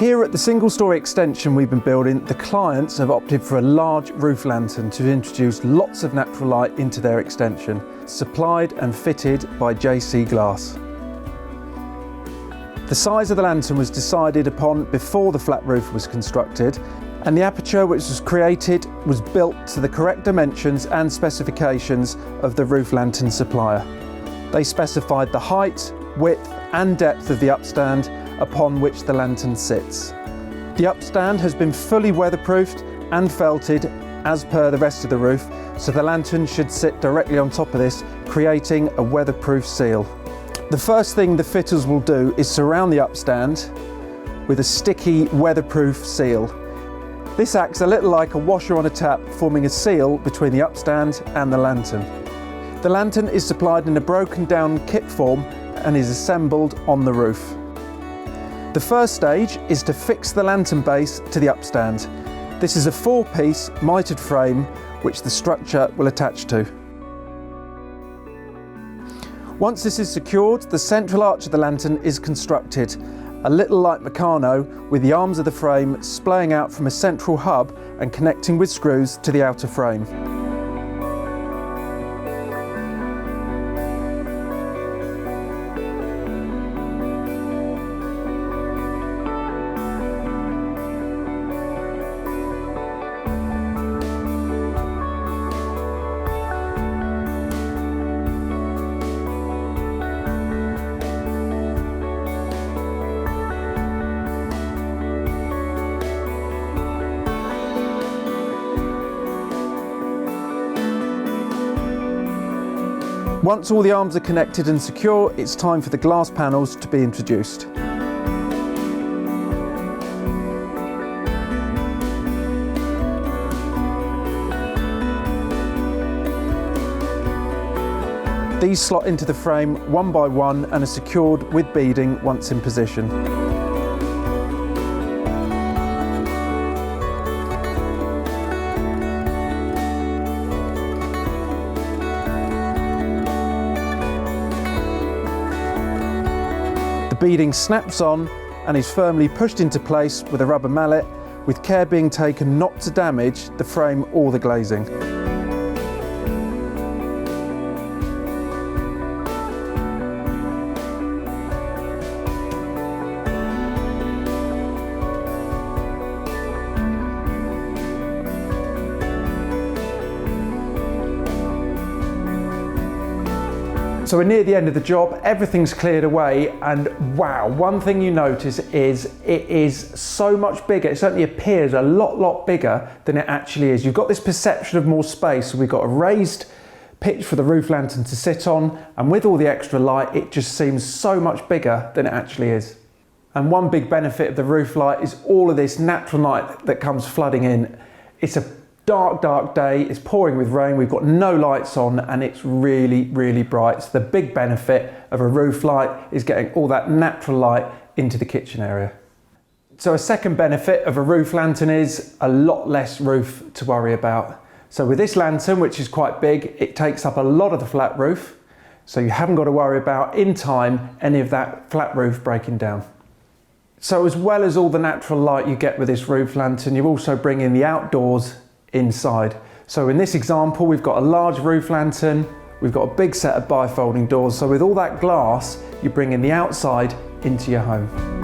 Here at the single-storey extension we've been building, the clients have opted for a large roof lantern to introduce lots of natural light into their extension, supplied and fitted by JC Glass. The size of the lantern was decided upon before the flat roof was constructed, and the aperture which was created was built to the correct dimensions and specifications of the roof lantern supplier. They specified the height, width and depth of the upstand upon which the lantern sits. The upstand has been fully weatherproofed and felted as per the rest of the roof, so the lantern should sit directly on top of this, creating a weatherproof seal. The first thing the fitters will do is surround the upstand with a sticky weatherproof seal. This acts a little like a washer on a tap, forming a seal between the upstand and the lantern. The lantern is supplied in a broken down kit form and is assembled on the roof. The first stage is to fix the lantern base to the upstand. This is a 4-piece mitered frame which the structure will attach to. Once this is secured, the central arch of the lantern is constructed, a little like Meccano, with the arms of the frame splaying out from a central hub and connecting with screws to the outer frame. Once all the arms are connected and secure, it's time for the glass panels to be introduced. These slot into the frame one by one and are secured with beading once in position. The beading snaps on and is firmly pushed into place with a rubber mallet, with care being taken not to damage the frame or the glazing. So we're near the end of the job, everything's cleared away, and wow, one thing you notice is it is so much bigger. It certainly appears a lot bigger than it actually is. You've got this perception of more space. So we've got a raised pitch for the roof lantern to sit on, and with all the extra light, it just seems so much bigger than it actually is. And one big benefit of the roof light is all of this natural light that comes flooding in. It's a dark day, it's pouring with rain, we've got no lights on, and it's really bright. So the big benefit of a roof light is getting all that natural light into the kitchen area. So a second benefit of a roof lantern is a lot less roof to worry about. So with this lantern, which is quite big, it takes up a lot of the flat roof, so you haven't got to worry about in time any of that flat roof breaking down. So as well as all the natural light you get with this roof lantern, you also bring in the outdoors inside. So in this example, we've got a large roof lantern, we've got a big set of bifolding doors, so with all that glass, you bring in the outside into your home.